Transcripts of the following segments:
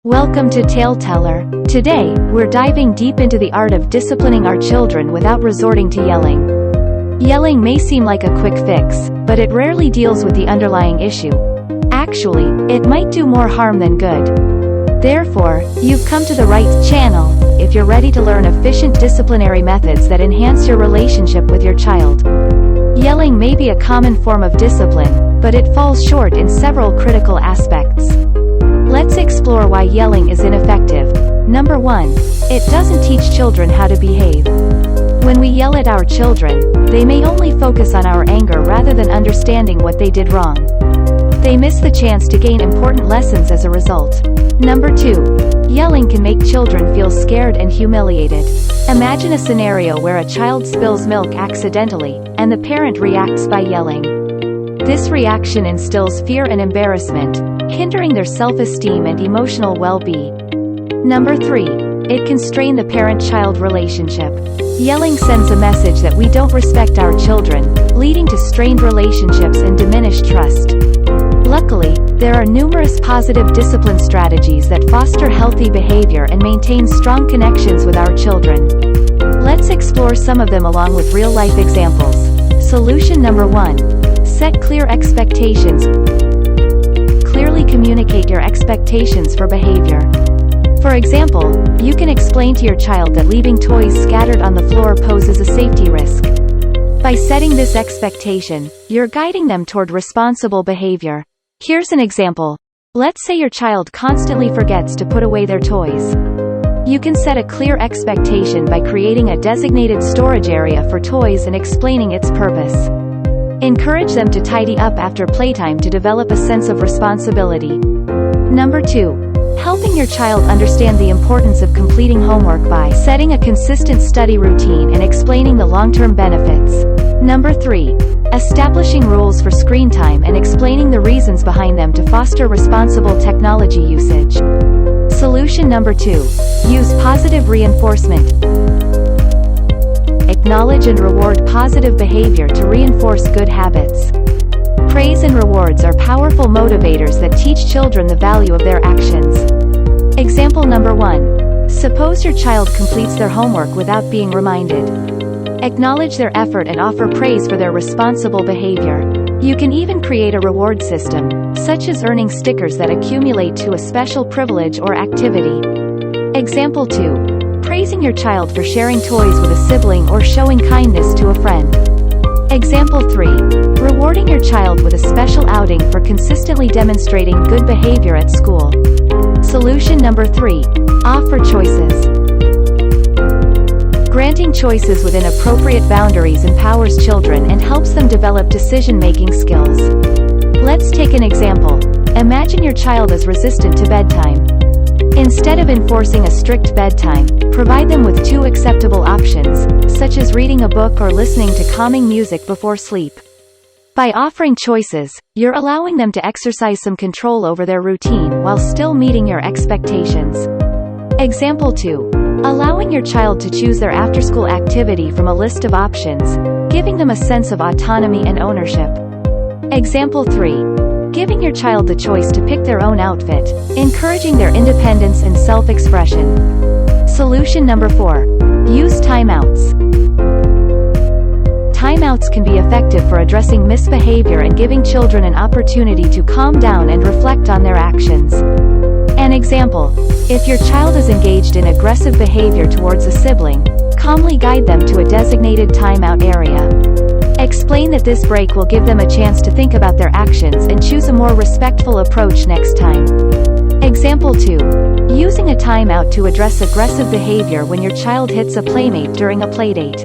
Welcome to Taleteller. Today, we're diving deep into the art of disciplining our children without resorting to yelling. Yelling may seem like a quick fix, but it rarely deals with the underlying issue. Actually, it might do more harm than good. Therefore, you've come to the right channel if you're ready to learn efficient disciplinary methods that enhance your relationship with your child. Yelling may be a common form of discipline, but it falls short in several critical aspects. Let's explore why yelling is ineffective. Number 1. It doesn't teach children how to behave. When we yell at our children, they may only focus on our anger rather than understanding what they did wrong. They miss the chance to gain important lessons as a result. Number 2. Yelling can make children feel scared and humiliated. Imagine a scenario where a child spills milk accidentally, and the parent reacts by yelling. This reaction instills fear and embarrassment, hindering their self-esteem and emotional well-being. Number 3. It can strain the parent-child relationship. Yelling sends a message that we don't respect our children, leading to strained relationships and diminished trust. Luckily, there are numerous positive discipline strategies that foster healthy behavior and maintain strong connections with our children. Let's explore some of them along with real-life examples. Solution number 1. Set clear expectations. Clearly communicate your expectations for behavior. For example, you can explain to your child that leaving toys scattered on the floor poses a safety risk. By setting this expectation, you're guiding them toward responsible behavior. Here's an example. Let's say your child constantly forgets to put away their toys. You can set a clear expectation by creating a designated storage area for toys and explaining its purpose. Encourage them to tidy up after playtime to develop a sense of responsibility. Number 2. Helping your child understand the importance of completing homework by setting a consistent study routine and explaining the long-term benefits. Number 3. Establishing rules for screen time and explaining the reasons behind them to foster responsible technology usage. Solution number 2. Use positive reinforcement. Acknowledge and reward positive behavior to reinforce good habits. Praise and rewards are powerful motivators that teach children the value of their actions. Example number 1. Suppose your child completes their homework without being reminded. Acknowledge their effort and offer praise for their responsible behavior. You can even create a reward system, such as earning stickers that accumulate to a special privilege or activity. Example 2. Praising your child for sharing toys with a sibling or showing kindness to a friend. Example 3. Rewarding your child with a special outing for consistently demonstrating good behavior at school. Solution number 3. Offer choices. Granting choices within appropriate boundaries empowers children and helps them develop decision-making skills. Let's take an example. Imagine your child is resistant to bedtime. Instead of enforcing a strict bedtime, provide them with 2 acceptable options, such as reading a book or listening to calming music before sleep. By offering choices, you're allowing them to exercise some control over their routine while still meeting your expectations. Example 2. Allowing your child to choose their after-school activity from a list of options, giving them a sense of autonomy and ownership. Example 3. Giving your child the choice to pick their own outfit, encouraging their independence and self-expression. Solution number 4. Use timeouts. Timeouts can be effective for addressing misbehavior and giving children an opportunity to calm down and reflect on their actions. An example. If your child is engaged in aggressive behavior towards a sibling, calmly guide them to a designated timeout area. Explain that this break will give them a chance to think about their actions and choose a more respectful approach next time. Example 2. Using a timeout to address aggressive behavior when your child hits a playmate during a playdate.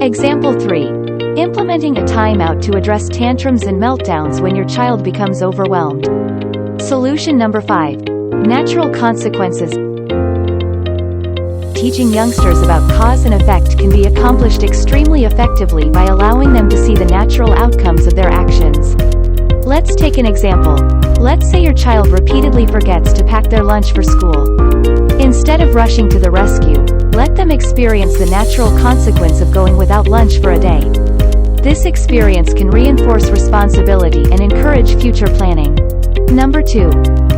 Example 3. Implementing a timeout to address tantrums and meltdowns when your child becomes overwhelmed. Solution number 5. Natural consequences. Teaching youngsters about cause and effect can be accomplished extremely effectively by allowing them to see the natural outcomes of their actions. Let's take an example. Let's say your child repeatedly forgets to pack their lunch for school. Instead of rushing to the rescue, let them experience the natural consequence of going without lunch for a day. This experience can reinforce responsibility and encourage future planning. Number 2.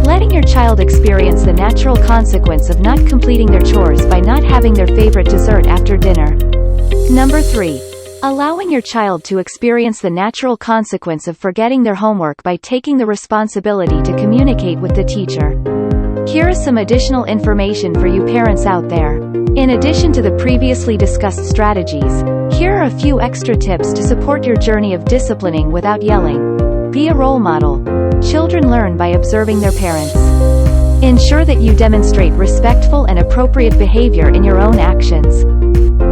Letting your child experience the natural consequence of not completing their chores by not having their favorite dessert after dinner. Number 3. Allowing your child to experience the natural consequence of forgetting their homework by taking the responsibility to communicate with the teacher. Here is some additional information for you parents out there. In addition to the previously discussed strategies, here are a few extra tips to support your journey of disciplining without yelling. Be a role model. Children learn by observing their parents. Ensure that you demonstrate respectful and appropriate behavior in your own actions.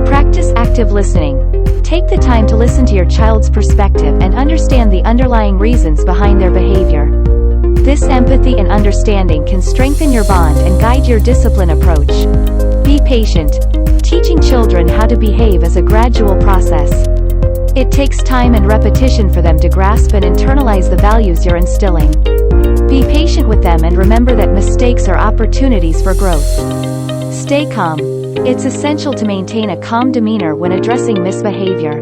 Practice active listening. Take the time to listen to your child's perspective and understand the underlying reasons behind their behavior. This empathy and understanding can strengthen your bond and guide your discipline approach. Be patient. Teaching children how to behave is a gradual process. It takes time and repetition for them to grasp and internalize the values you're instilling. Be patient with them and remember that mistakes are opportunities for growth. Stay calm. It's essential to maintain a calm demeanor when addressing misbehavior.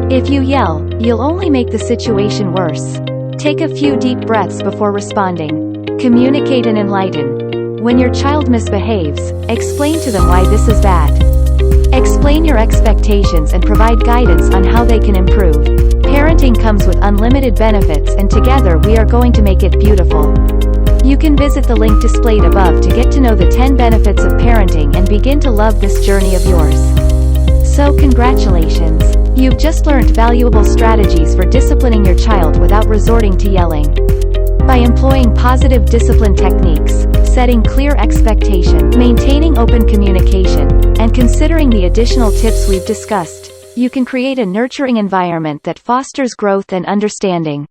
If you yell, you'll only make the situation worse. Take a few deep breaths before responding. Communicate and enlighten. When your child misbehaves, explain to them why this is bad. Explain your expectations and provide guidance on how they can improve. Parenting comes with unlimited benefits, and together we are going to make it beautiful. You can visit the link displayed above to get to know the 10 benefits of parenting and begin to love this journey of yours. So congratulations! You've just learned valuable strategies for disciplining your child without resorting to yelling. By employing positive discipline techniques, setting clear expectations, maintaining open communication, and considering the additional tips we've discussed, you can create a nurturing environment that fosters growth and understanding.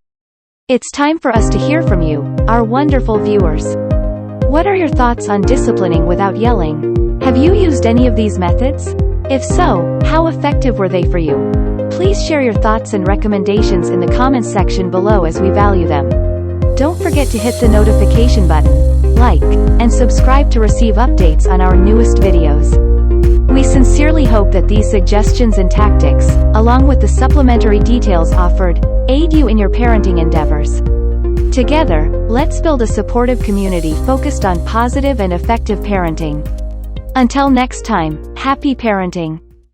It's time for us to hear from you, our wonderful viewers. What are your thoughts on disciplining without yelling? Have you used any of these methods? If so, how effective were they for you? Please share your thoughts and recommendations in the comments section below as we value them. Don't forget to hit the notification button, like, and subscribe to receive updates on our newest videos. We sincerely hope that these suggestions and tactics, along with the supplementary details offered, aid you in your parenting endeavors. Together, let's build a supportive community focused on positive and effective parenting. Until next time, happy parenting!